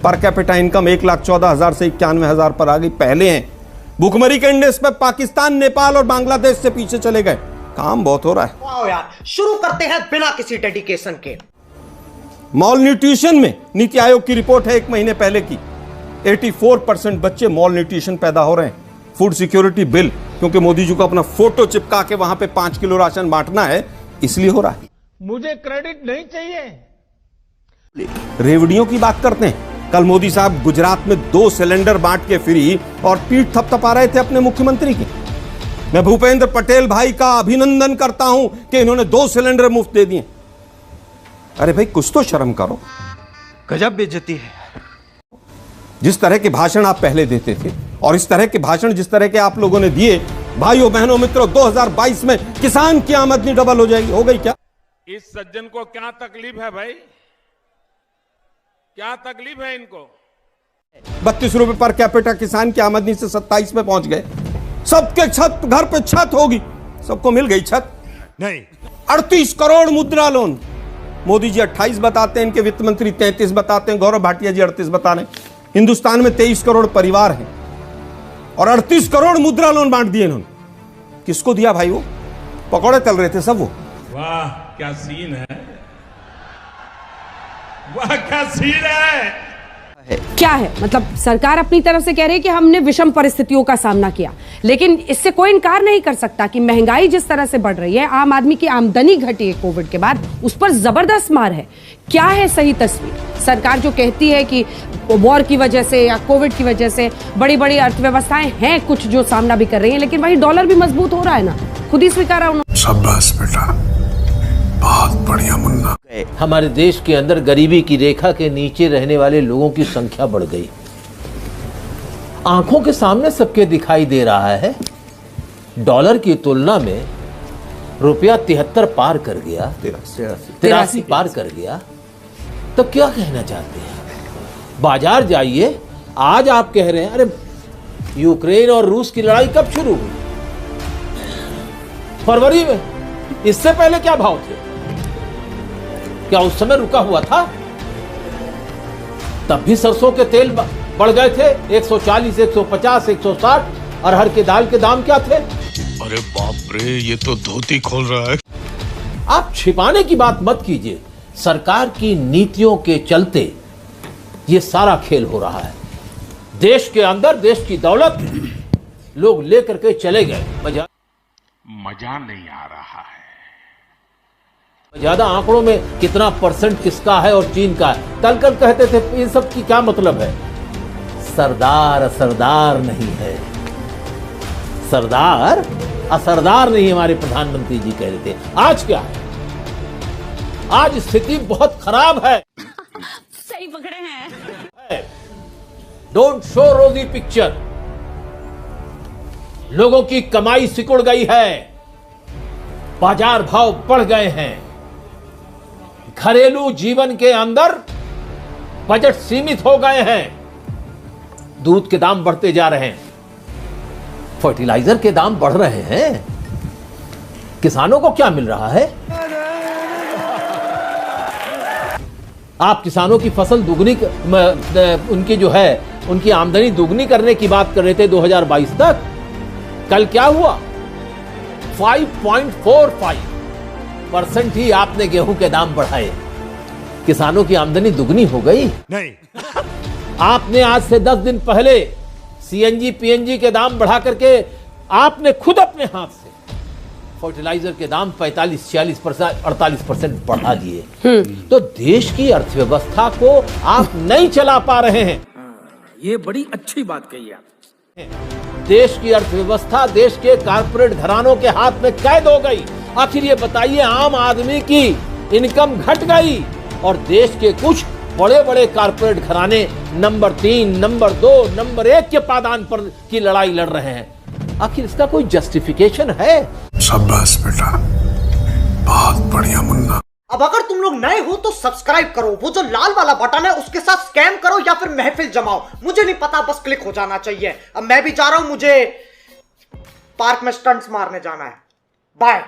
Per capita income 1,14,000 से 91,000 पर आ गई, पहले हैं। भुखमरी के इंडेक्स पे पाकिस्तान, नेपाल और बांग्लादेश से पीछे चले गए। काम बहुत हो रहा है। वाह यार, शुरू करते हैं बिना किसी डेडिकेशन के। मॉल न्यूट्रिशन में नीति आयोग की रिपोर्ट है 1 महीने पहले की, 84% बच्चे मॉल न्यूट्रिशन पैदा हो रहे हैं। फूड सिक्योरिटी बिल, क्योंकि मोदी जी को अपना फोटो चिपका के वहां पे 5 किलो राशन बांटना है, इसलिए हो रहा है। मुझे क्रेडिट नहीं चाहिए। रेवड़ियों की बात करते हैं। कल मोदी साहब गुजरात में 2 सिलेंडर बांट के फ्री और पीठ थपथपा रहे थे अपने मुख्यमंत्री की। मैं भूपेंद्र पटेल भाई का अभिनंदन करता हूं कि इन्होंने 2 सिलेंडर मुफ्त दे दिए। अरे भाई, कुछ तो शर्म करो। गजब बेइज्जती है। जिस तरह के भाषण आप पहले देते थे और इस तरह के भाषण जिस तरह के आप लोगों ने दिए, भाइयों बहनों मित्रों, 2022 में किसान की आमदनी डबल हो जाएगी। हो गई क्या? इस सज्जन को क्या तकलीफ है भाई? क्या तकलीफ है इनको? 32 रुपए पर कैपिटा किसान की आमदनी से 27 में पहुंच गए। सबके छत, घर पे छत होगी, सबको मिल गई छत। नहीं, 38 करोड़ मुद्रा लोन। मोदी जी 28 बताते हैं, इनके वित्त मंत्री 33 बताते हैं, गौरव भाटिया जी 38 बता रहे हैं। हिंदुस्तान में 23 करोड़ परिवार हैं और 38 करोड़ मुद्रा लोन बांट दिए इन्होंने। किसको दिया भाई? वो पकौड़े तल रहे थे सब वो। वाह क्या सीन है, वाह क्या सीन है। क्या है मतलब, सरकार अपनी तरफ से कह रही है कि हमने विषम परिस्थितियों का सामना किया, लेकिन इससे कोई इनकार नहीं कर सकता कि महंगाई जिस तरह से बढ़ रही है, आम आदमी की आमदनी घटी है कोविड के बाद, उस पर जबरदस्त मार है। क्या है सही तस्वीर? सरकार जो कहती है कि वॉर की वजह से या कोविड की वजह से बड़ी बड़ी अर्थव्यवस्थाएं हैं कुछ जो सामना भी कर रही हैं, लेकिन वही डॉलर भी मजबूत हो रहा है ना, खुद ही स्वीकारा उन्होंने। शाबाश बेटा, बहुत बढ़िया मुन्ना। हमारे देश के अंदर गरीबी की रेखा के नीचे रहने वाले लोगों की संख्या बढ़ गई। आंखों के सामने सबके दिखाई दे रहा है। डॉलर की तुलना में रुपया 73 पार कर गया, 83 पार कर गया। तो क्या कहना चाहते हैं? बाजार जाइए, आज आप कह रहे हैं अरे यूक्रेन और रूस की लड़ाई कब शुरू हुई? फरवरी में। इससे पहले क्या भाव थे? क्या उस समय रुका हुआ था? तब भी सरसों के तेल बढ़ गए थे 140, 150, 160। अरहर के दाल के दाम क्या थे? अरे बाप रे, ये तो धोती खोल रहा है। आप छिपाने की बात मत कीजिए। सरकार की नीतियों के चलते ये सारा खेल हो रहा है। देश के अंदर देश की दौलत लोग लेकर के चले गए। मजा नहीं आ रहा है। ज्यादा आंकड़ों में कितना परसेंट किसका है और चीन का है, तलकर कहते थे इन सब की क्या मतलब है? सरदार असरदार नहीं है, सरदार असरदार नहीं, हमारे प्रधानमंत्री जी कह रहे थे। आज क्या है? आज स्थिति बहुत खराब है। सही पकड़े हैं। डोंट शो रोजी पिक्चर। लोगों की कमाई सिकुड़ गई है, बाजार भाव बढ़ गए हैं, घरेलू जीवन के अंदर बजट सीमित हो गए हैं, दूध के दाम बढ़ते जा रहे हैं, फर्टिलाइजर के दाम बढ़ रहे हैं। किसानों को क्या मिल रहा है? आप किसानों की फसल दुगनी, उनकी जो है उनकी आमदनी दुगनी करने की बात कर रहे थे 2022 तक। कल क्या हुआ? 5.45% ही आपने गेहूं के दाम बढ़ाए, किसानों की आमदनी दुगनी हो गई। नहीं। आपने आज से 10 दिन पहले सीएनजी पीएनजी के दाम बढ़ा करके आपने खुद अपने हाथ से फर्टिलाइजर के दाम 45, 46%, 48% बढ़ा दिए। तो देश की अर्थव्यवस्था को आप नहीं चला पा रहे हैं। ये बड़ी अच्छी बात कही आप। देश की अर्थव्यवस्था देश के कारपोरेट घरानों के हाथ में कैद हो गई। आखिर ये बताइए, आम आदमी की इनकम घट गई और देश के कुछ बड़े बड़े कारपोरेट घराने नंबर 3, नंबर 2, नंबर 1 के पायदान पर की लड़ाई लड़ रहे हैं। आखिर इसका कोई जस्टिफिकेशन है? शाबाश बेटा, बहुत बढ़िया मुन्ना। अब अगर तुम लोग नए हो तो सब्सक्राइब करो, वो जो लाल वाला बटन है उसके साथ स्कैम करो या फिर महफिल जमाओ, मुझे नहीं पता, बस क्लिक हो जाना चाहिए। अब मैं भी जा रहा हूं, मुझे पार्क में स्टंट्स मारने जाना है। बाय।